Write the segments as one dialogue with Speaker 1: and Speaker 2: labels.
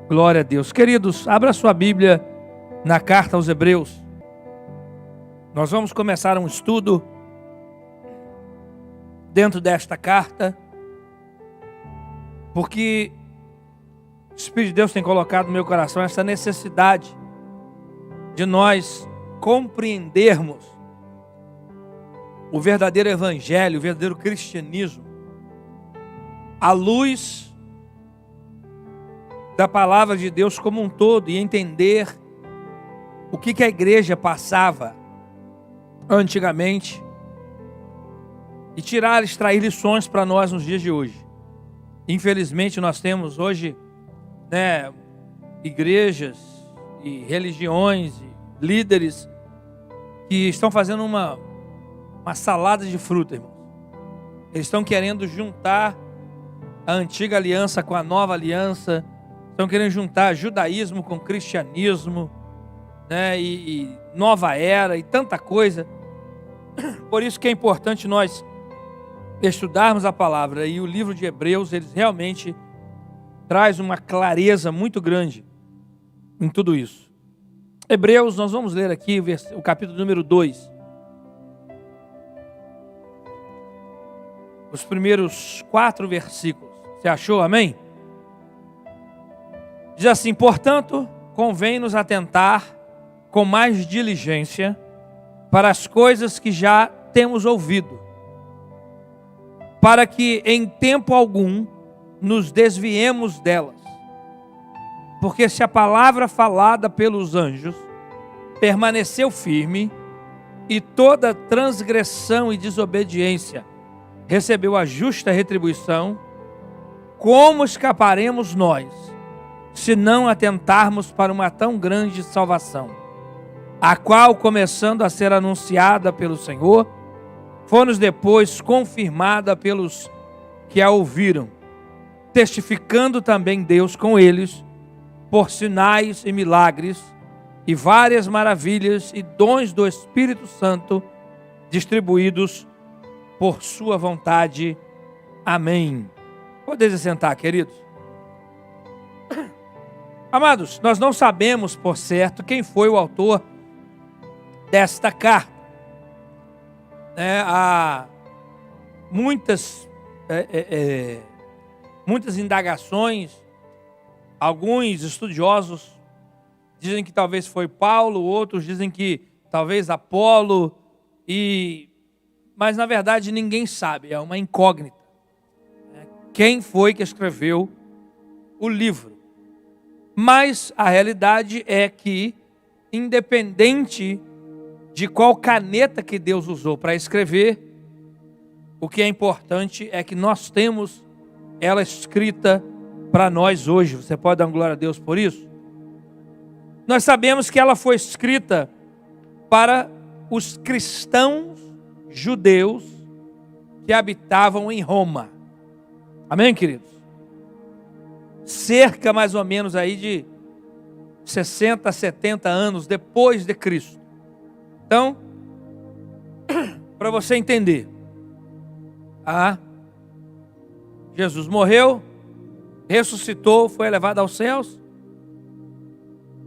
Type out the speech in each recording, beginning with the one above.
Speaker 1: Glória a Deus. Queridos, abra sua Bíblia na carta aos Hebreus. Nós vamos começar um estudo dentro desta carta, porque o Espírito de Deus tem colocado no meu coração essa necessidade de nós compreendermos o verdadeiro evangelho, o verdadeiro cristianismo, à luz da palavra de Deus como um todo, e entender o que a igreja passava antigamente e extrair lições para nós nos dias de hoje. Infelizmente nós temos hoje, igrejas e religiões e líderes que estão fazendo uma salada de fruta, irmãos. Eles estão querendo juntar a antiga aliança com a nova aliança, estão querendo juntar judaísmo com cristianismo, e nova era e tanta coisa. Por isso que é importante nós estudarmos a palavra, e o livro de Hebreus, eles realmente traz uma clareza muito grande em tudo isso. Hebreus, nós vamos ler aqui o capítulo número 2. Os primeiros 4 versículos. Você achou? Amém? Diz assim: portanto, convém-nos atentar com mais diligência para as coisas que já temos ouvido, para que em tempo algum nos desviemos delas. Porque se a palavra falada pelos anjos permaneceu firme, e toda transgressão e desobediência recebeu a justa retribuição, como escaparemos nós, se não atentarmos para uma tão grande salvação, a qual, começando a ser anunciada pelo Senhor, foi-nos depois confirmada pelos que a ouviram, testificando também Deus com eles, por sinais e milagres, e várias maravilhas e dons do Espírito Santo, distribuídos por sua vontade. Amém. Podeis assentar, queridos. Amados, nós não sabemos por certo quem foi o autor desta carta. Há muitas indagações. Alguns estudiosos dizem que talvez foi Paulo, outros dizem que talvez Apolo, mas na verdade ninguém sabe, é uma incógnita. Quem foi que escreveu o livro? Mas a realidade é que, independente de qual caneta que Deus usou para escrever, o que é importante é que nós temos ela escrita para nós hoje. Você pode dar uma glória a Deus por isso? Nós sabemos que ela foi escrita para os cristãos judeus que habitavam em Roma. Amém, queridos? Cerca mais ou menos aí de 60, 70 anos depois de Cristo. Então, para você entender, Jesus morreu, ressuscitou, foi elevado aos céus.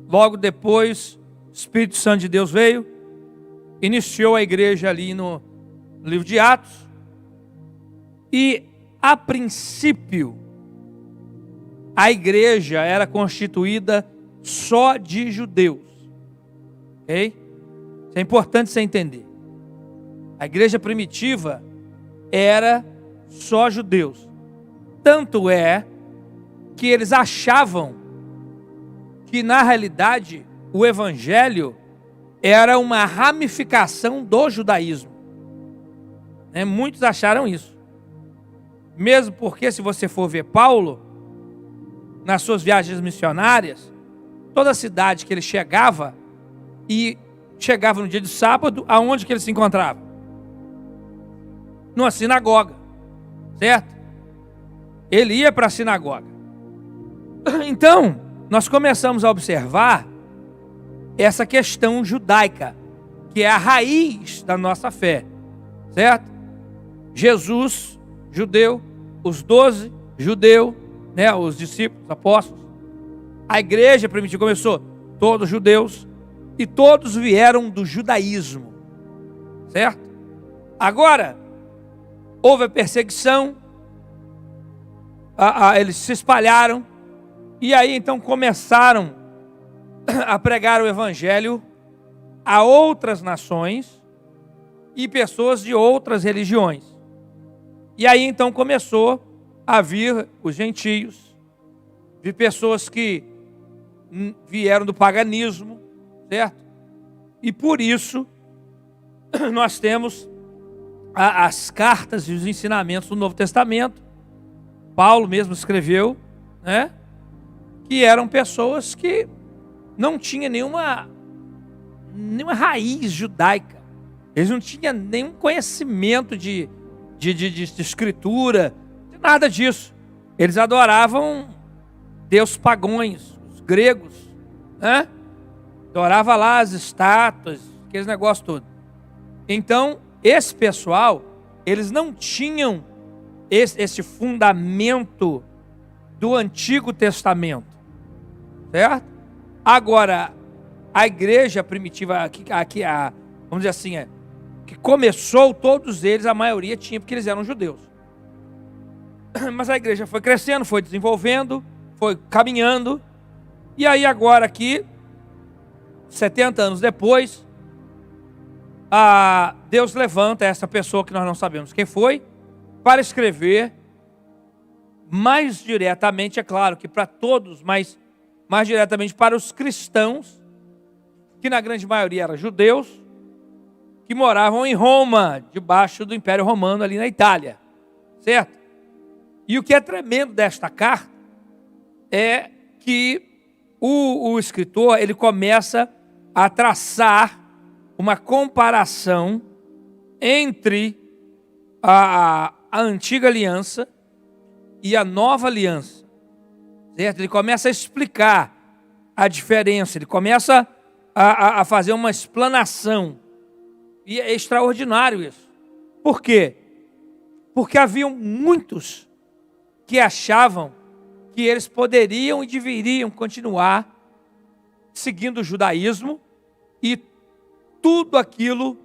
Speaker 1: Logo depois, o Espírito Santo de Deus veio, iniciou a igreja ali no livro de Atos. E, a princípio, a igreja era constituída só de judeus. Ok? Isso é importante você entender. A igreja primitiva era só judeus. Tanto é que eles achavam que, na realidade, o evangelho era uma ramificação do judaísmo. Muitos acharam isso. Mesmo porque, se você for ver Paulo, nas suas viagens missionárias, toda cidade que ele chegava, e chegava no dia de sábado, aonde que ele se encontrava? Numa sinagoga, certo? Ele ia para a sinagoga. Então, nós começamos a observar essa questão judaica, que é a raiz da nossa fé, certo? Jesus, judeu, os 12, judeu, os discípulos, apóstolos. A igreja primitiva começou todos judeus e todos vieram do judaísmo, certo? Agora, houve a perseguição, eles se espalharam e aí então começaram a pregar o evangelho a outras nações e pessoas de outras religiões. E aí então começou a vir os gentios, vir pessoas que vieram do paganismo, certo? E por isso nós temos as cartas e os ensinamentos do Novo Testamento. Paulo mesmo escreveu, né? Que eram pessoas que não tinham nenhuma raiz judaica. Eles não tinham nenhum conhecimento de escritura, de nada disso. Eles adoravam deuses pagãos, os gregos, né? Adorava lá as estátuas, aqueles negócios todos. Então, esse pessoal, eles não tinham esse fundamento do Antigo Testamento, certo? Agora, a igreja primitiva, vamos dizer assim, que começou, todos eles, a maioria tinha, porque eles eram judeus. Mas a igreja foi crescendo, foi desenvolvendo, foi caminhando, e aí agora aqui, 70 anos depois, Deus levanta essa pessoa que nós não sabemos quem foi, para escrever mais diretamente, é claro que para todos, mas mais diretamente para os cristãos, que na grande maioria eram judeus, que moravam em Roma, debaixo do Império Romano, ali na Itália, certo? E o que é tremendo desta carta é que o escritor, ele começa a traçar uma comparação entre a antiga aliança e a nova aliança, certo? Ele começa a explicar a diferença, ele começa a fazer uma explanação, e é extraordinário isso. Por quê? Porque haviam muitos que achavam que eles poderiam e deveriam continuar seguindo o judaísmo e tudo aquilo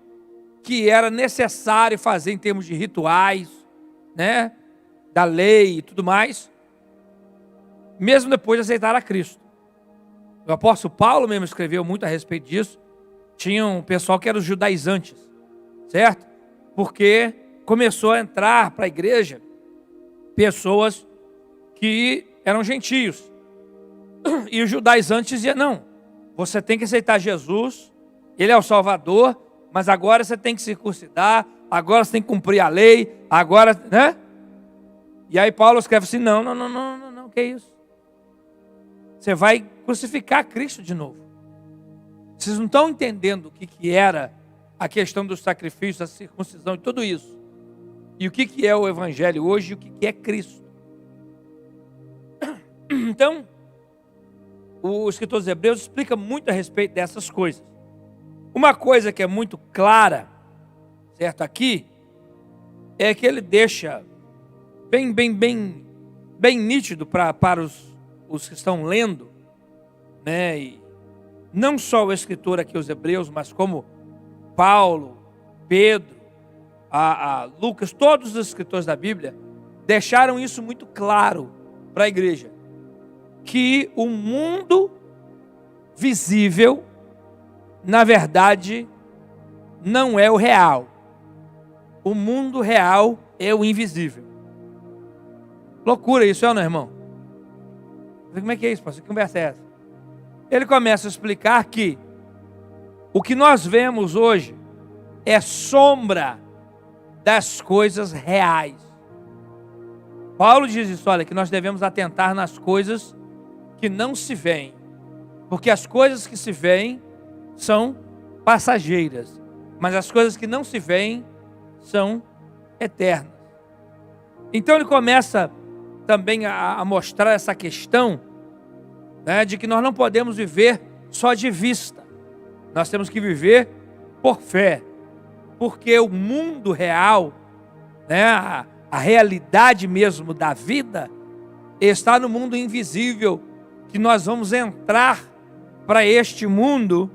Speaker 1: que era necessário fazer em termos de rituais, né, da lei e tudo mais, mesmo depois de aceitar a Cristo. O apóstolo Paulo mesmo escreveu muito a respeito disso. Tinha um pessoal que era os judaizantes, certo? Porque começou a entrar para a igreja pessoas que eram gentios. E os judaizantes diziam, não, você tem que aceitar Jesus, Ele é o Salvador, mas agora você tem que circuncidar, agora você tem que cumprir a lei, agora, né? E aí Paulo escreve assim, não, que isso? Você vai crucificar Cristo de novo. Vocês não estão entendendo o que era a questão dos sacrifícios, da circuncisão e tudo isso. E o que é o Evangelho hoje e o que é Cristo. Então, o escritor dos Hebreus explica muito a respeito dessas coisas. Uma coisa que é muito clara, certo, aqui, é que ele deixa bem nítido para os que estão lendo, né? E não só o escritor aqui, os Hebreus, mas como Paulo, Pedro, Lucas, todos os escritores da Bíblia, deixaram isso muito claro para a igreja. Que o mundo visível, na verdade, não é o real. O mundo real é o invisível. Loucura isso, não é, irmão? Como é que é isso, pastor? Que conversa é essa? Ele começa a explicar que o que nós vemos hoje é sombra das coisas reais. Paulo diz isso, olha, que nós devemos atentar nas coisas que não se veem, porque as coisas que se veem são passageiras, mas as coisas que não se veem são eternas. Então ele começa também a mostrar essa questão, né, de que nós não podemos viver só de vista, nós temos que viver por fé, porque o mundo real, né, a realidade mesmo da vida está no mundo invisível, que nós vamos entrar para este mundo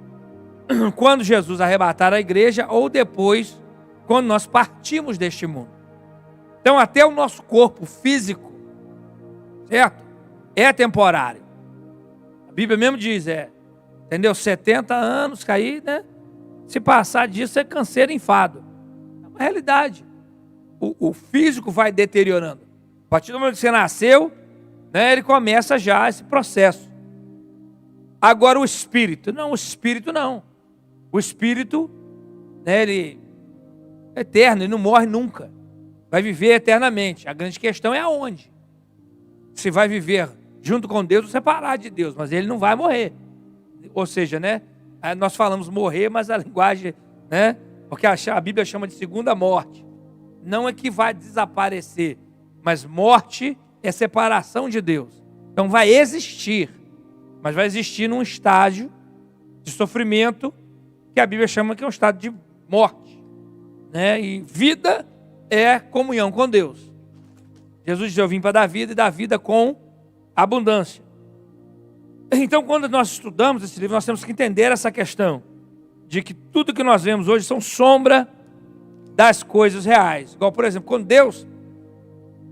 Speaker 1: quando Jesus arrebatar a igreja ou depois, quando nós partimos deste mundo. Então, até o nosso corpo físico, certo? É temporário. A Bíblia mesmo diz, entendeu? 70 anos, cair, né? Se passar disso, é canseiro e enfado. É uma realidade. O físico vai deteriorando. A partir do momento que você nasceu, né, ele começa já esse processo. Agora o espírito não. O espírito, né, ele é eterno, ele não morre nunca. Vai viver eternamente. A grande questão é aonde. Se vai viver junto com Deus ou separado de Deus, mas ele não vai morrer. Ou seja, né, nós falamos morrer, mas a linguagem, né, porque a Bíblia chama de segunda morte. Não é que vai desaparecer, mas morte é separação de Deus. Então vai existir, mas vai existir num estágio de sofrimento que a Bíblia chama que é um estado de morte, né? E vida é comunhão com Deus. Jesus disse: eu vim para dar vida e dar vida com abundância. Então, quando nós estudamos esse livro, nós temos que entender essa questão de que tudo que nós vemos hoje são sombra das coisas reais. Igual, por exemplo, quando Deus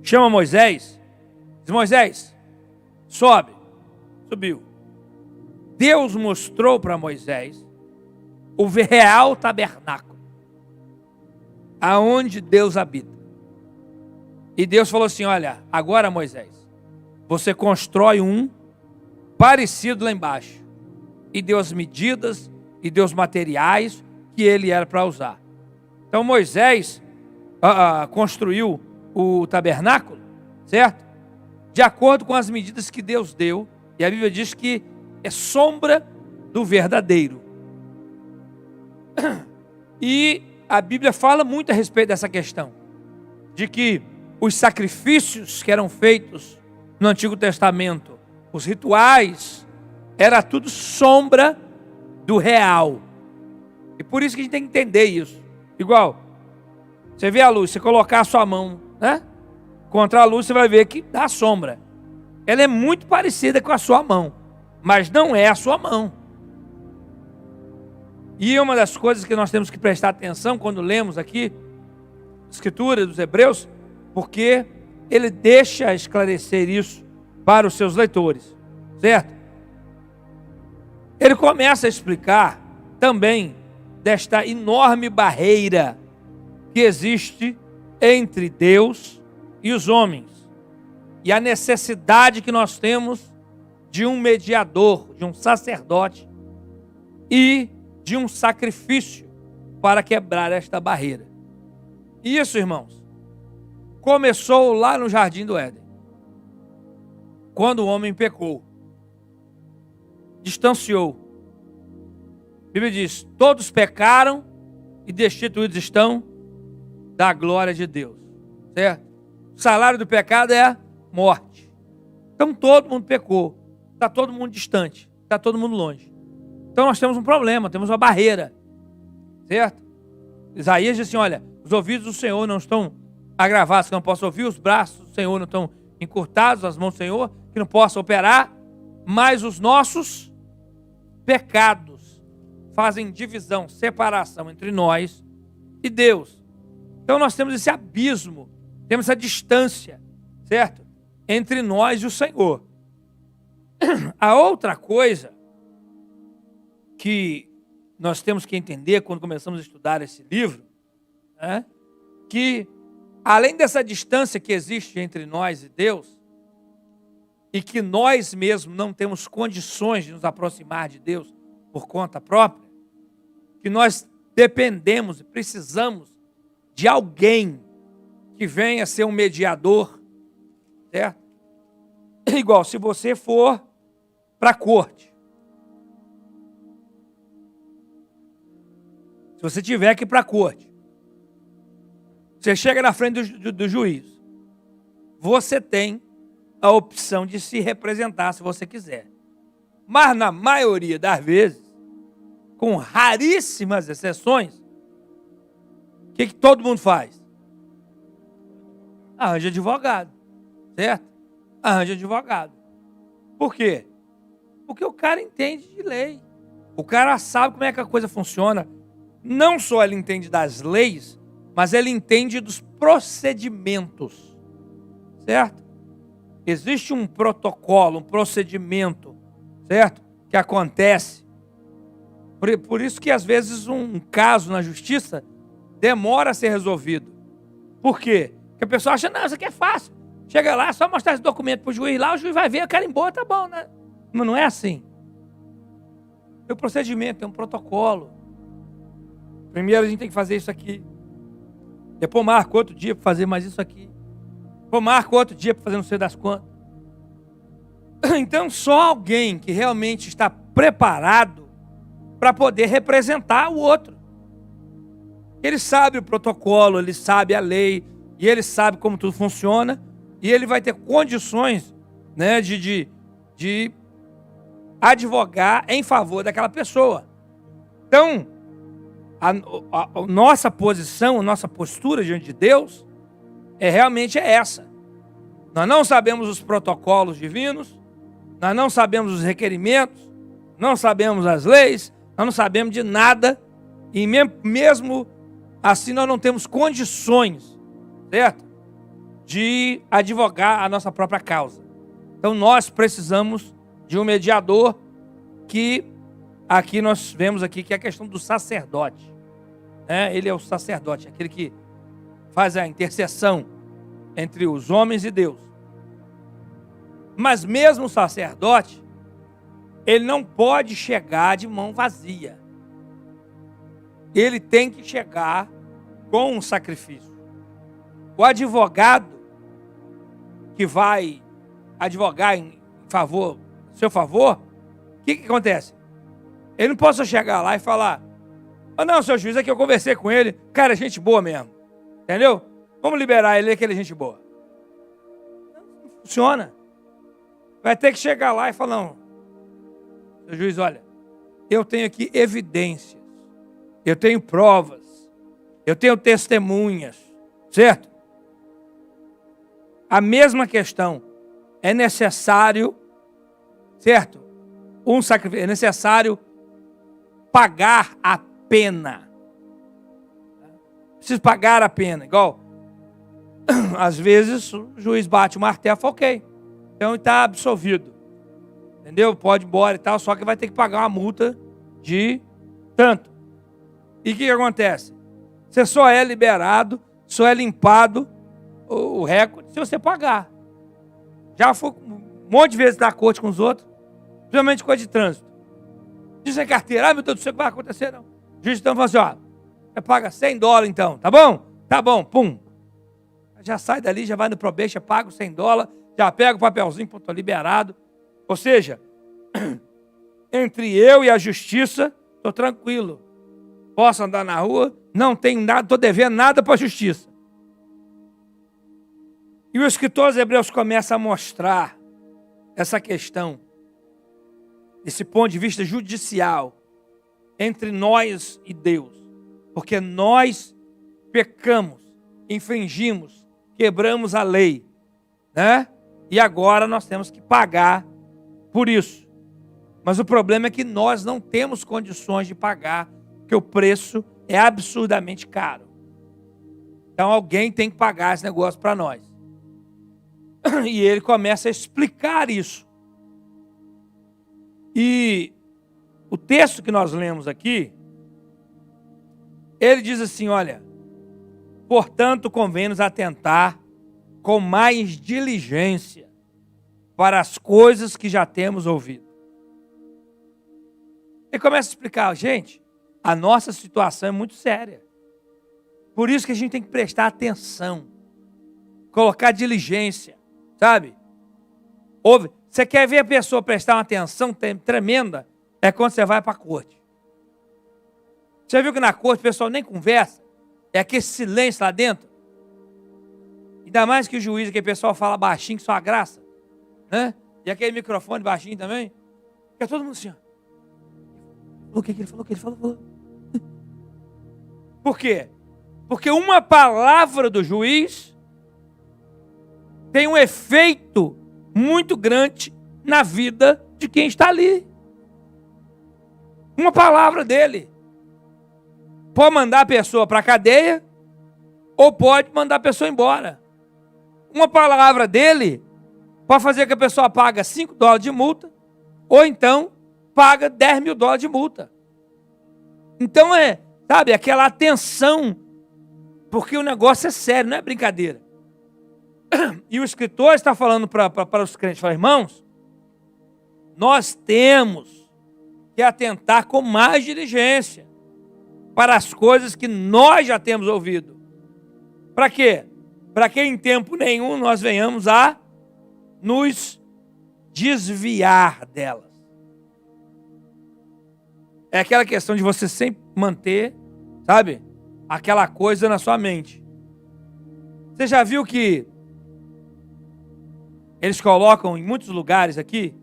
Speaker 1: chama Moisés, diz: Moisés, sobe. Subiu. Deus mostrou para Moisés o real tabernáculo, aonde Deus habita. E Deus falou assim: olha, agora, Moisés, você constrói um parecido lá embaixo. E deu as medidas, e deu os materiais que ele era para usar. Então Moisés construiu o tabernáculo, certo? De acordo com as medidas que Deus deu. E a Bíblia diz que é sombra do verdadeiro. E a Bíblia fala muito a respeito dessa questão. De que os sacrifícios que eram feitos no Antigo Testamento, os rituais, era tudo sombra do real. E por isso que a gente tem que entender isso. Igual, você vê a luz, você colocar a sua mão, né, contra a luz, você vai ver que dá sombra. Ela é muito parecida com a sua mão, mas não é a sua mão. E uma das coisas que nós temos que prestar atenção quando lemos aqui a Escritura dos Hebreus, porque ele deixa esclarecer isso para os seus leitores, certo? Ele começa a explicar também desta enorme barreira que existe entre Deus e os homens, e a necessidade que nós temos de um mediador, de um sacerdote e de um sacrifício para quebrar esta barreira. Isso, irmãos, começou lá no Jardim do Éden, quando o homem pecou, distanciou. A Bíblia diz: todos pecaram e destituídos estão da glória de Deus, certo? O salário do pecado é a morte. Então todo mundo pecou, está todo mundo distante, está todo mundo longe. Então nós temos um problema, temos uma barreira, certo? Isaías diz assim: olha, os ouvidos do Senhor não estão agravados, que não possam ouvir, os braços do Senhor não estão encurtados, as mãos do Senhor, que não possam operar, mas os nossos pecados fazem divisão, separação entre nós e Deus. Então nós temos esse abismo, temos essa distância, certo? Entre nós e o Senhor. A outra coisa que nós temos que entender quando começamos a estudar esse livro, né, que além dessa distância que existe entre nós e Deus, e que nós mesmos não temos condições de nos aproximar de Deus por conta própria, que nós dependemos e precisamos de alguém que venha ser um mediador, certo? Igual, se você for para a corte, se você tiver que ir para a corte, você chega na frente do juiz, você tem a opção de se representar se você quiser. Mas na maioria das vezes, com raríssimas exceções, o que todo mundo faz? Arranja advogado, certo? Arranja advogado. Por quê? Porque o cara entende de lei. O cara sabe como é que a coisa funciona. Não só ele entende das leis, mas ele entende dos procedimentos. Certo? Existe um protocolo, um procedimento, certo? Que acontece. Por isso que às vezes um caso na justiça demora a ser resolvido. Por quê? Porque a pessoa acha, não, isso aqui é fácil. Chega lá, é só mostrar esse documento pro juiz lá, o juiz vai ver, carimbou, tá bom, né? Mas não é assim. Tem um procedimento, tem um protocolo. Primeiro a gente tem que fazer isso aqui. Depois marca outro dia para fazer mais isso aqui. Depois marca outro dia para fazer não sei das quantas. Então só alguém que realmente está preparado para poder representar o outro. Ele sabe o protocolo, ele sabe a lei, e ele sabe como tudo funciona, e ele vai ter condições, né, de advogar em favor daquela pessoa. Então, a nossa posição, a nossa postura diante de Deus realmente é essa. Nós não sabemos os protocolos divinos, nós não sabemos os requerimentos, não sabemos as leis, nós não sabemos de nada, e mesmo assim nós não temos condições, certo? De advogar a nossa própria causa. Então nós precisamos de um mediador, que aqui nós vemos aqui que é a questão do sacerdote. Ele é o sacerdote, aquele que faz a intercessão entre os homens e Deus. Mas mesmo o sacerdote, ele não pode chegar de mão vazia. Ele tem que chegar com um sacrifício. O advogado que vai advogar em seu favor, o que acontece? Ele não pode só chegar lá e falar, não, seu juiz, aqui eu conversei com ele, cara, é gente boa mesmo. Entendeu? Vamos liberar ele, que ele é gente boa. Não funciona. Vai ter que chegar lá e falar, não, seu juiz, olha, eu tenho aqui evidências, eu tenho provas, eu tenho testemunhas, certo? A mesma questão, é necessário, certo? Um sacrifício, é necessário pagar a pena. Preciso pagar a pena, igual, às vezes o juiz bate o martelo e fala, ok, então ele está absolvido. Entendeu? Pode ir embora e tal, só que vai ter que pagar uma multa de tanto. E o que acontece? Você só é liberado, só é limpado o recorde se você pagar. Já foi um monte de vezes na corte com os outros, principalmente coisa de trânsito. Dizem carteira, meu Deus do céu, o que vai acontecer? Não. O juiz então fala assim, você paga $100 então, tá bom? Tá bom, pum. Já sai dali, já vai no probation, paga os $100, já pega o papelzinho, estou liberado. Ou seja, entre eu e a justiça, estou tranquilo. Posso andar na rua, não tenho nada, estou devendo nada para a justiça. E o escritor aos Hebreus começa a mostrar essa questão, esse ponto de vista judicial, entre nós e Deus. Porque nós pecamos, infringimos, quebramos a lei, né? E agora nós temos que pagar por isso. Mas o problema é que nós não temos condições de pagar, porque o preço é absurdamente caro. Então alguém tem que pagar esse negócio para nós. E ele começa a explicar isso. E o texto que nós lemos aqui, ele diz assim, olha, portanto convém-nos atentar com mais diligência para as coisas que já temos ouvido. Ele começa a explicar, gente, a nossa situação é muito séria. Por isso que a gente tem que prestar atenção, colocar diligência, sabe? Você quer ver a pessoa prestar uma atenção tremenda? É quando você vai para a corte. Você viu que na corte o pessoal nem conversa? É aquele silêncio lá dentro. Ainda mais que o juiz, aquele pessoal fala baixinho, que só a graça. Né? E aquele microfone baixinho também. Fica todo mundo assim, ó. O que ele falou? O que ele falou? Por quê? Porque uma palavra do juiz tem um efeito muito grande na vida de quem está ali. Uma palavra dele pode mandar a pessoa para a cadeia ou pode mandar a pessoa embora. Uma palavra dele pode fazer que a pessoa pague $5 de multa ou então paga $10 mil de multa. Então sabe, aquela atenção, porque o negócio é sério, não é brincadeira. E o escritor está falando para os crentes, fala, irmãos, nós temos que atentar com mais diligência para as coisas que nós já temos ouvido. Para quê? Para que em tempo nenhum nós venhamos a nos desviar delas. É aquela questão de você sempre manter, sabe, aquela coisa na sua mente. Você já viu que eles colocam em muitos lugares aqui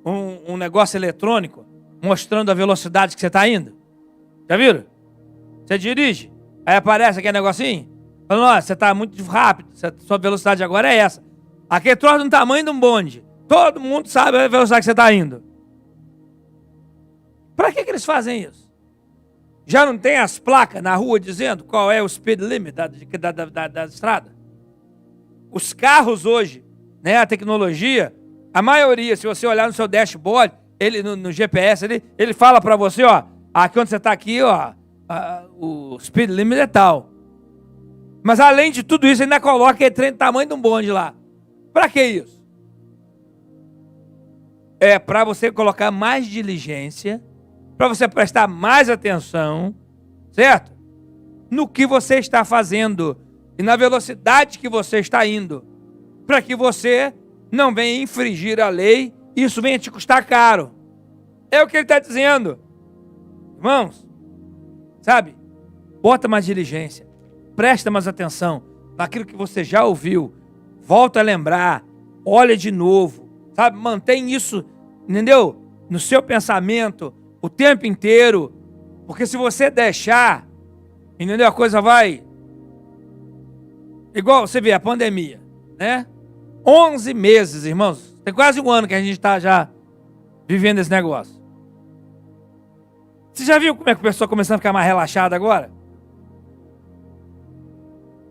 Speaker 1: um negócio eletrônico mostrando a velocidade que você está indo? Já viram? Você dirige, aí aparece aquele negocinho, falando, nossa, você está muito rápido, sua velocidade agora é essa. Aquele troço do tamanho de um bonde. Todo mundo sabe a velocidade que você está indo. Para que eles fazem isso? Já não tem as placas na rua dizendo qual é o speed limit da estrada? Os carros hoje, né, a tecnologia, a maioria, se você olhar no seu dashboard, ele, no GPS, ele fala para você, ó, aqui onde você está aqui, ó, o speed limit é tal. Mas além de tudo isso, ainda coloca aquele trem do tamanho de um bonde lá. Para que isso? É para você colocar mais diligência, para você prestar mais atenção, certo? No que você está fazendo e na velocidade que você está indo, para que você não venha infringir a lei e isso venha te custar caro. É o que ele está dizendo. Irmãos, sabe? Bota mais diligência, presta mais atenção naquilo que você já ouviu, volta a lembrar, olha de novo, sabe? Mantém isso, entendeu? No seu pensamento o tempo inteiro, porque se você deixar, entendeu? A coisa vai, igual você vê a pandemia, né? 11 meses, irmãos, tem quase um ano que a gente está já vivendo esse negócio. Você já viu como é que a pessoa começando a ficar mais relaxada agora?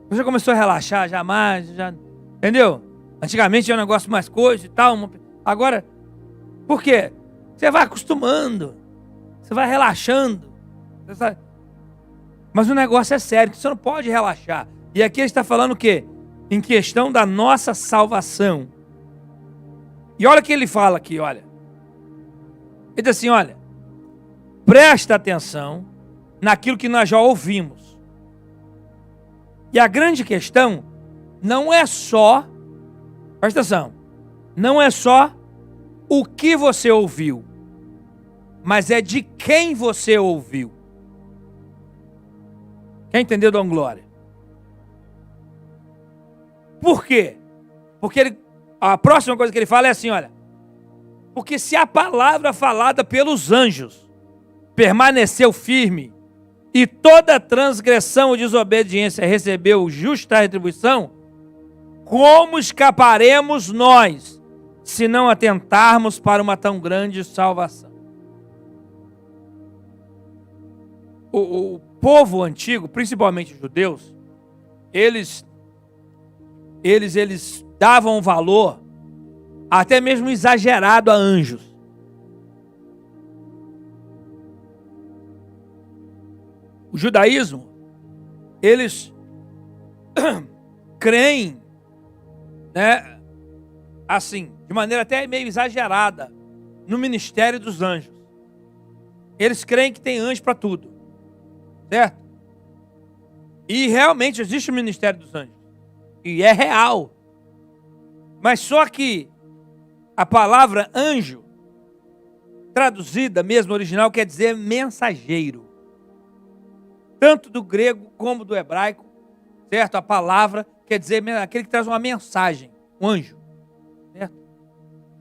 Speaker 1: Você já começou a relaxar, já, entendeu? Antigamente era um negócio mais coisa e tal, agora, por quê? Você vai acostumando, você vai relaxando, mas o negócio é sério, que você não pode relaxar. E aqui ele está falando o quê? Em questão da nossa salvação. E olha o que ele fala aqui, olha. Ele diz assim, olha, presta atenção naquilo que nós já ouvimos. E a grande questão não é só, presta atenção, não é só o que você ouviu, mas é de quem você ouviu. Quem entendeu, dá glória. Por quê? Porque a próxima coisa que ele fala é assim, olha, porque se a palavra falada pelos anjos permaneceu firme e toda transgressão ou desobediência recebeu justa retribuição, como escaparemos nós se não atentarmos para uma tão grande salvação? O povo antigo, principalmente os judeus, eles davam valor até mesmo exagerado a anjos. O judaísmo, eles creem, né, assim, de maneira até meio exagerada, no ministério dos anjos. Eles creem que tem anjo para tudo, certo? E realmente existe o ministério dos anjos. E é real. Mas só que a palavra anjo, traduzida mesmo no original, quer dizer mensageiro. Tanto do grego como do hebraico, certo? A palavra quer dizer aquele que traz uma mensagem, um anjo, certo?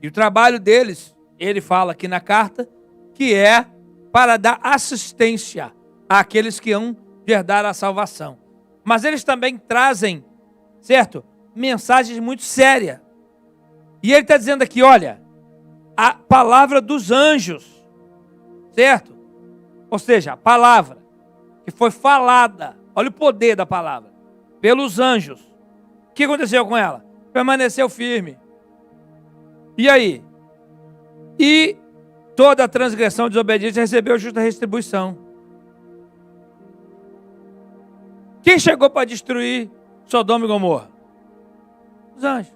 Speaker 1: E o trabalho deles, ele fala aqui na carta, que é para dar assistência àqueles que hão de herdar a salvação. Mas eles também trazem, certo? Mensagens muito sérias. E ele está dizendo aqui, olha, a palavra dos anjos, certo? Ou seja, a palavra que foi falada, olha o poder da palavra, pelos anjos. O que aconteceu com ela? Permaneceu firme. E aí? E toda a transgressão e desobediência recebeu justa retribuição. Quem chegou para destruir Sodoma e Gomorra? Os anjos.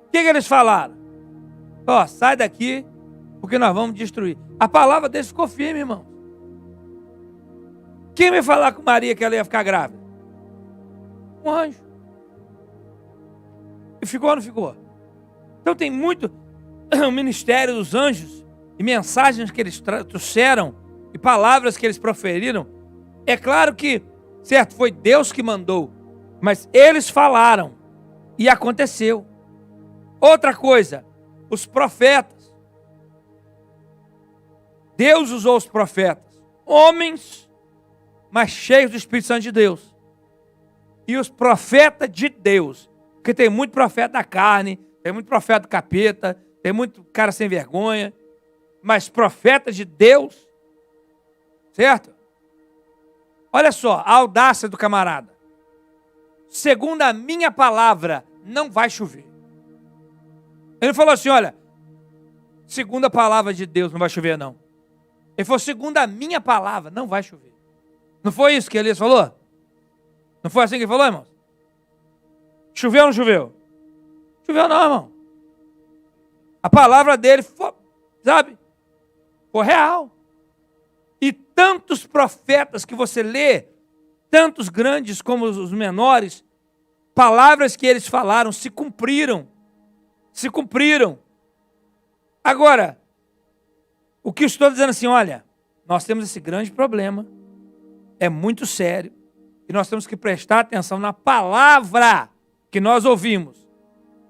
Speaker 1: O que eles falaram? Ó, sai daqui, porque nós vamos destruir. A palavra deles ficou firme, irmão. Quem vai falar com Maria que ela ia ficar grávida? Um anjo. E ficou ou não ficou? Então tem muito o ministério dos anjos e mensagens que eles trouxeram e palavras que eles proferiram. É claro que, certo, foi Deus que mandou, mas eles falaram e aconteceu. Outra coisa, os profetas. Deus usou os profetas, homens, mas cheios do Espírito Santo de Deus. E os profetas de Deus, porque tem muito profeta da carne, tem muito profeta do capeta, tem muito cara sem vergonha, mas profetas de Deus, certo? Olha só, a audácia do camarada. Segundo a minha palavra, não vai chover. Ele falou assim, olha, segundo a palavra de Deus, não vai chover não. Ele falou, segundo a minha palavra, não vai chover. Não foi isso que Elias falou? Não foi assim que ele falou, irmão? Choveu ou não choveu? Choveu não, irmão. A palavra dele foi, sabe? Foi real. E tantos profetas que você lê, tantos grandes como os menores, palavras que eles falaram se cumpriram. Se cumpriram. Agora, o que eu estou dizendo assim, olha, nós temos esse grande problema, é muito sério, e nós temos que prestar atenção na palavra que nós ouvimos.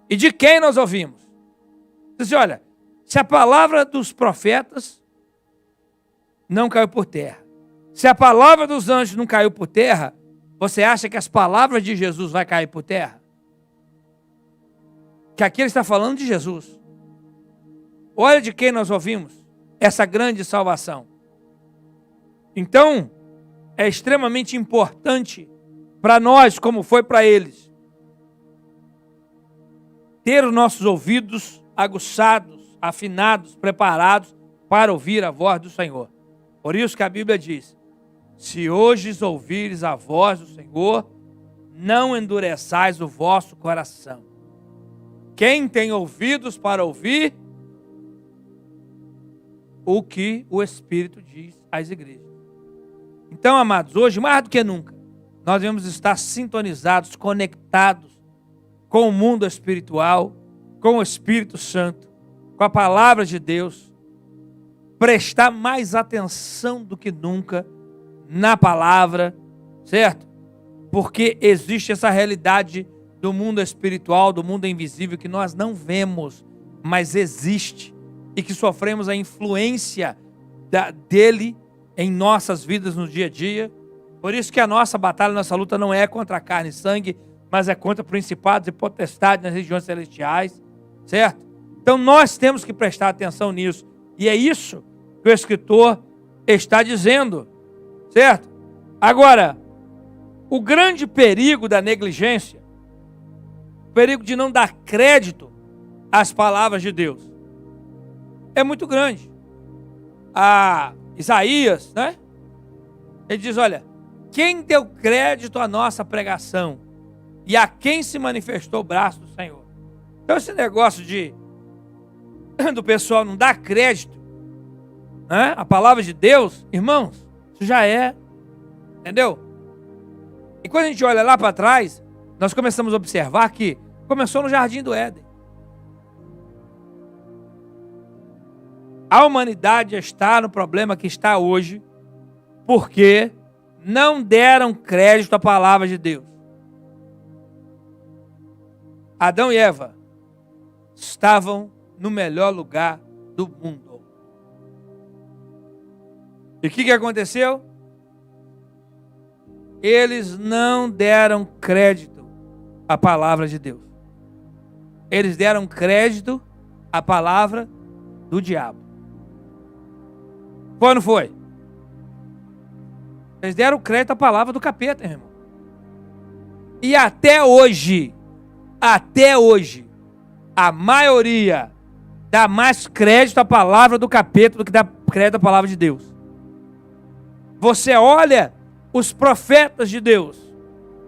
Speaker 1: E de quem nós ouvimos? Diz, olha, se a palavra dos profetas não caiu por terra, se a palavra dos anjos não caiu por terra, você acha que as palavras de Jesus vai cair por terra? Que aqui ele está falando de Jesus. Olha de quem nós ouvimos essa grande salvação. Então, é extremamente importante para nós, como foi para eles, ter os nossos ouvidos aguçados, afinados, preparados para ouvir a voz do Senhor. Por isso que a Bíblia diz, se hoje ouvires a voz do Senhor, não endureçais o vosso coração. Quem tem ouvidos para ouvir o que o Espírito diz às igrejas. Então, amados, hoje, mais do que nunca, nós devemos estar sintonizados, conectados com o mundo espiritual, com o Espírito Santo, com a palavra de Deus, prestar mais atenção do que nunca na palavra, certo? Porque existe essa realidade do mundo espiritual, do mundo invisível, que nós não vemos, mas existe, e que sofremos a influência dele em nossas vidas no dia a dia. Por isso que a nossa batalha, a nossa luta não é contra a carne e sangue, mas é contra principados e potestades nas regiões celestiais, certo? Então nós temos que prestar atenção nisso, e é isso que o escritor está dizendo, certo? Agora, o grande perigo da negligência, o perigo de não dar crédito às palavras de Deus, é muito grande. Isaías, né? Ele diz, olha, quem deu crédito à nossa pregação e a quem se manifestou o braço do Senhor? Então esse negócio do pessoal não dar crédito, né, a palavra de Deus, irmãos, isso já é, entendeu? E quando a gente olha lá para trás, nós começamos a observar que começou no Jardim do Éden. A humanidade está no problema que está hoje, porque não deram crédito à palavra de Deus. Adão e Eva estavam no melhor lugar do mundo. E o que aconteceu? Eles não deram crédito à palavra de Deus. Eles deram crédito à palavra do diabo. Foi ou não foi? Eles deram crédito à palavra do capeta, irmão. E até hoje, a maioria dá mais crédito à palavra do capeta do que dá crédito à palavra de Deus. Você olha os profetas de Deus,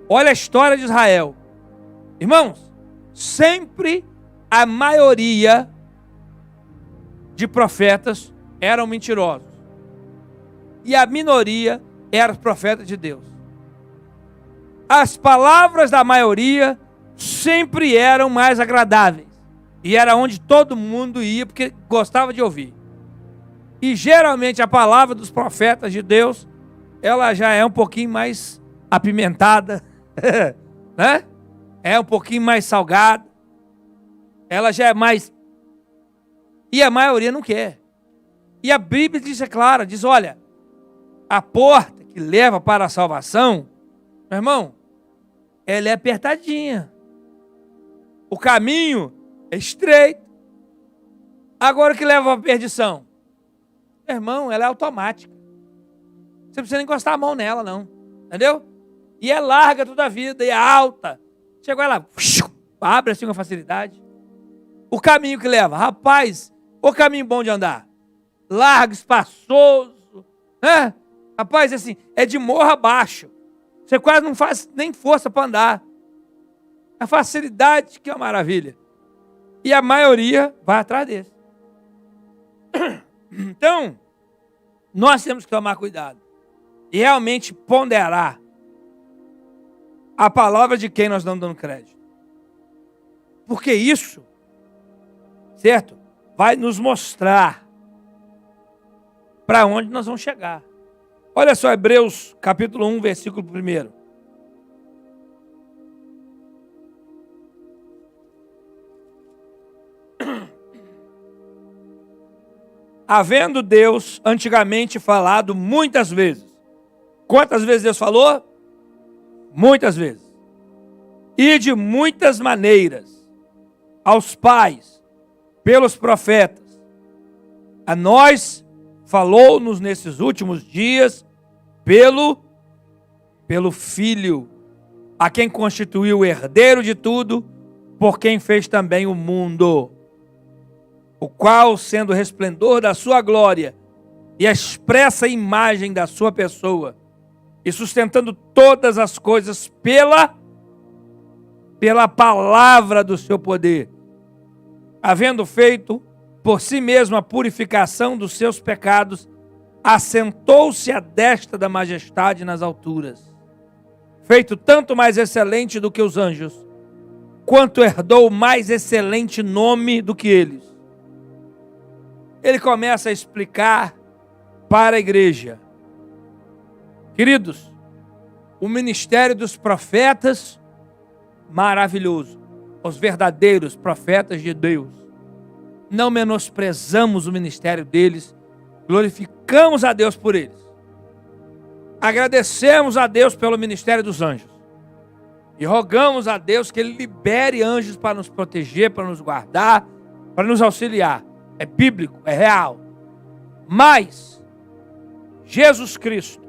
Speaker 1: olha a história de Israel. Irmãos, sempre a maioria de profetas eram mentirosos. E a minoria eram profetas de Deus. As palavras da maioria sempre eram mais agradáveis. E era onde todo mundo ia porque gostava de ouvir. E geralmente a palavra dos profetas de Deus, ela já é um pouquinho mais apimentada, né? É um pouquinho mais salgada. Ela já é mais... E a maioria não quer. E a Bíblia diz, é clara, diz, olha, a porta que leva para a salvação, meu irmão, ela é apertadinha. O caminho é estreito. Agora o que leva à perdição? Meu irmão, ela é automática. Você não precisa nem encostar a mão nela, não. Entendeu? E é larga toda a vida, e é alta. Chegou ela, abre assim com facilidade. O caminho que leva, rapaz, o caminho bom de andar. Largo, espaçoso, né? Rapaz, assim, é de morro abaixo. Você quase não faz nem força para andar. A facilidade que é uma maravilha. E a maioria vai atrás desse. Então, nós temos que tomar cuidado. E realmente ponderar a palavra de quem nós estamos dando crédito. Porque isso, certo? Vai nos mostrar para onde nós vamos chegar. Olha só, Hebreus capítulo 1, versículo 1. Havendo Deus antigamente falado muitas vezes. Quantas vezes Deus falou? Muitas vezes. E de muitas maneiras. Aos pais, pelos profetas. A nós falou-nos nesses últimos dias pelo Filho, a quem constituiu o herdeiro de tudo, por quem fez também o mundo, o qual, sendo o resplendor da sua glória e a expressa imagem da sua pessoa, e sustentando todas as coisas pela palavra do seu poder, havendo feito por si mesmo a purificação dos seus pecados, assentou-se à destra da majestade nas alturas, feito tanto mais excelente do que os anjos, quanto herdou mais excelente nome do que eles. Ele começa a explicar para a igreja. Queridos, o ministério dos profetas, maravilhoso. Os verdadeiros profetas de Deus. Não menosprezamos o ministério deles, glorificamos a Deus por eles. Agradecemos a Deus pelo ministério dos anjos. E rogamos a Deus que Ele libere anjos para nos proteger, para nos guardar, para nos auxiliar. É bíblico, é real. Mas Jesus Cristo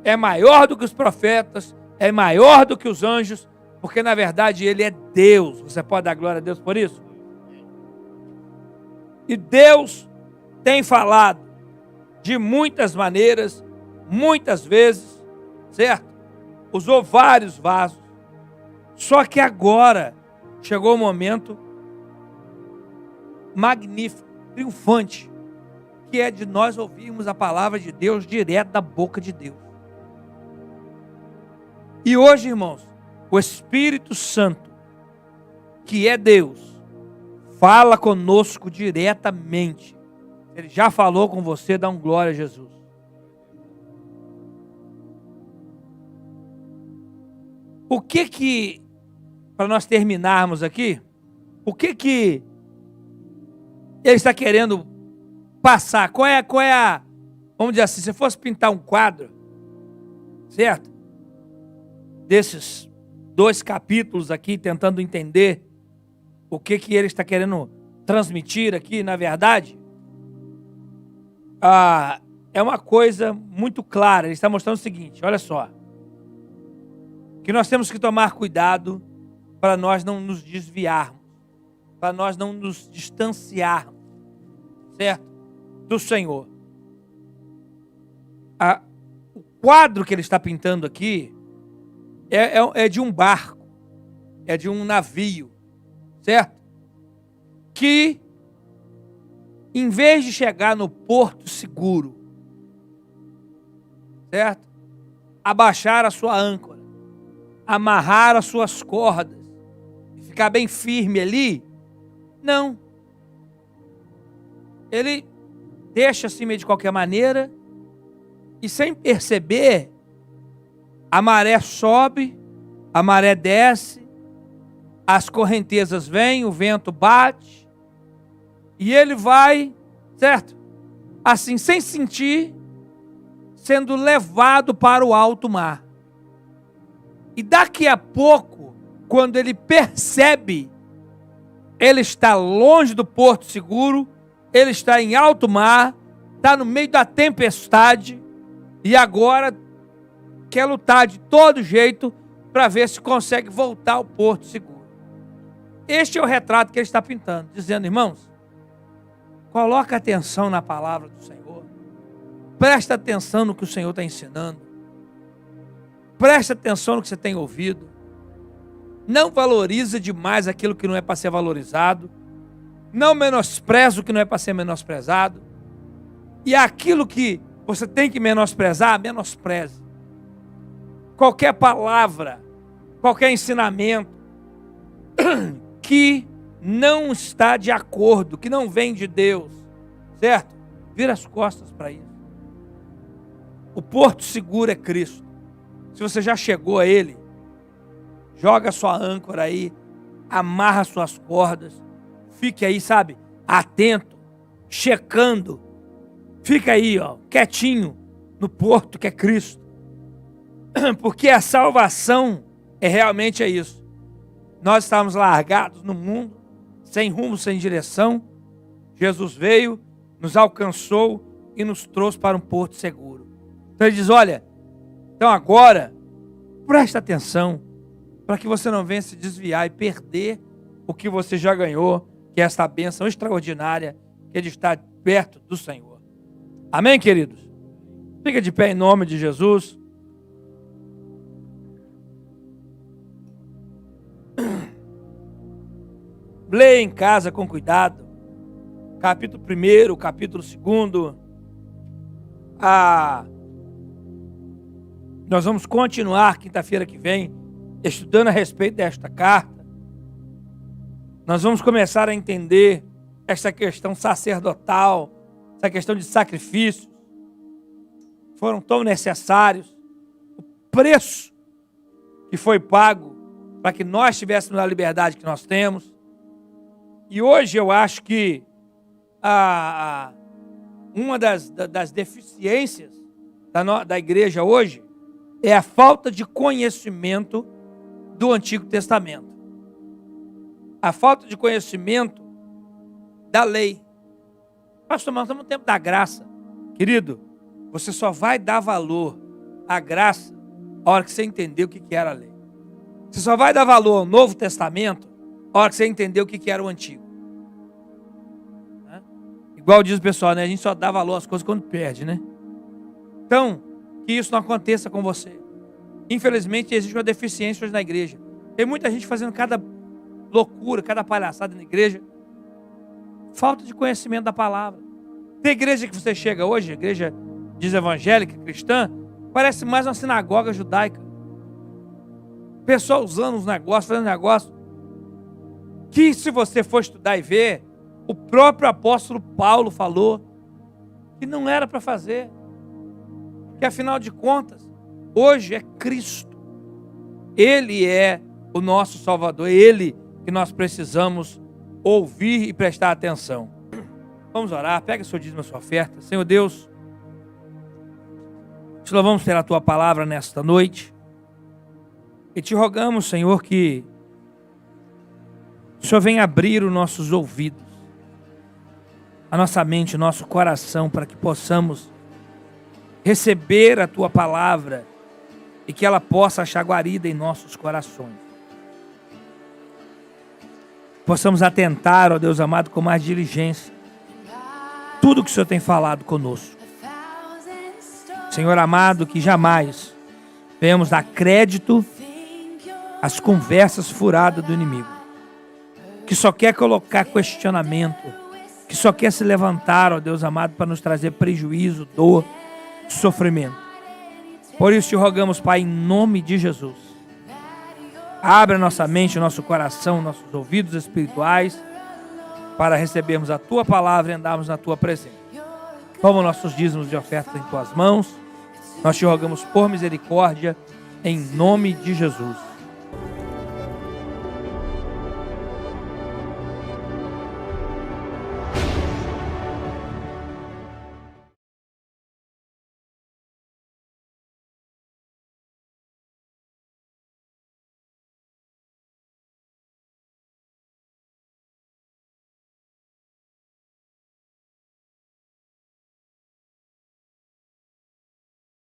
Speaker 1: é maior do que os profetas, é maior do que os anjos, porque na verdade Ele é Deus. Você pode dar glória a Deus por isso? E Deus tem falado de muitas maneiras, muitas vezes, certo? Usou vários vasos. Só que agora chegou o momento magnífico, triunfante, que é de nós ouvirmos a palavra de Deus direto da boca de Deus. E hoje, irmãos, o Espírito Santo, que é Deus, fala conosco diretamente. Ele já falou com você, dá um glória a Jesus. O que para nós terminarmos aqui, o que ele está querendo passar? Qual é a, vamos dizer assim, se fosse pintar um quadro, certo? Desses 2 capítulos aqui, tentando entender o que ele está querendo transmitir aqui, na verdade, é uma coisa muito clara. Ele está mostrando o seguinte, olha só. Que nós temos que tomar cuidado para nós não nos desviarmos, para nós não nos distanciarmos, certo? Do Senhor. O quadro que ele está pintando aqui é de um barco, é de um navio, certo? Que, em vez de chegar no porto seguro, certo? Abaixar a sua âncora, amarrar as suas cordas e ficar bem firme ali, não. Ele deixa assim meio de qualquer maneira e, sem perceber, a maré sobe, a maré desce, as correntezas vêm, o vento bate e ele vai, certo? Assim, sem sentir, sendo levado para o alto mar. E daqui a pouco, quando ele percebe, ele está longe do porto seguro, ele está em alto mar, está no meio da tempestade, e agora quer lutar de todo jeito para ver se consegue voltar ao porto seguro. Este é o retrato que ele está pintando, dizendo, irmãos, coloca atenção na palavra do Senhor, presta atenção no que o Senhor está ensinando, presta atenção no que você tem ouvido, não valoriza demais aquilo que não é para ser valorizado, não menospreza o que não é para ser menosprezado, e aquilo que você tem que menosprezar, menospreze. Qualquer palavra, qualquer ensinamento que não está de acordo, que não vem de Deus, certo? Vira as costas para isso. O porto seguro é Cristo. Se você já chegou a Ele, joga sua âncora aí, amarra suas cordas, fique aí, sabe, atento, checando, fica aí, ó, quietinho no porto que é Cristo. Porque a salvação realmente isso. Nós estávamos largados no mundo, sem rumo, sem direção. Jesus veio, nos alcançou e nos trouxe para um porto seguro. Então ele diz, olha, então agora, presta atenção, para que você não venha se desviar e perder o que você já ganhou, que é esta bênção extraordinária, que é de estar perto do Senhor. Amém, queridos? Fica de pé em nome de Jesus. Leia em casa com cuidado. Capítulo 1, capítulo 2. Nós vamos continuar quinta-feira que vem, estudando a respeito desta carta. Nós vamos começar a entender esta questão sacerdotal, essa questão de sacrifícios. Foram tão necessários. O preço que foi pago para que nós tivéssemos a liberdade que nós temos. E hoje eu acho que uma das deficiências da igreja hoje é a falta de conhecimento do Antigo Testamento. A falta de conhecimento da lei. Pastor, nós estamos no tempo da graça. Querido, você só vai dar valor à graça a hora que você entender o que era a lei. Você só vai dar valor ao Novo Testamento a hora que você entender o que era o Antigo. Igual diz o pessoal, né? A gente só dá valor às coisas quando perde, né? Então, que isso não aconteça com você. Infelizmente, existe uma deficiência hoje na igreja. Tem muita gente fazendo cada loucura, cada palhaçada na igreja. Falta de conhecimento da palavra. Tem igreja que você chega hoje, igreja diz evangélica, cristã, parece mais uma sinagoga judaica. Pessoal usando os negócios, fazendo negócio. Que se você for estudar e ver, o próprio apóstolo Paulo falou que não era para fazer. Que afinal de contas, hoje é Cristo. Ele é o nosso Salvador. É Ele que nós precisamos ouvir e prestar atenção. Vamos orar. Pega seu dízimo, a sua oferta. Senhor Deus, te louvamos pela Tua palavra nesta noite. E te rogamos, Senhor, que o Senhor venha abrir os nossos ouvidos. a nossa mente, o nosso coração, para que possamos receber a Tua palavra e que ela possa achar guarida em nossos corações. Possamos atentar, ó Deus amado, com mais diligência tudo que o Senhor tem falado conosco. Senhor amado, que jamais venhamos dar crédito às conversas furadas do inimigo, que só quer colocar questionamento, que só quer se levantar, ó Deus amado, para nos trazer prejuízo, dor, sofrimento. Por isso te rogamos, Pai, em nome de Jesus, abre a nossa mente, o nosso coração, nossos ouvidos espirituais, para recebermos a Tua palavra e andarmos na Tua presença. Toma nossos dízimos de oferta em Tuas mãos. Nós te rogamos por misericórdia, em nome de Jesus.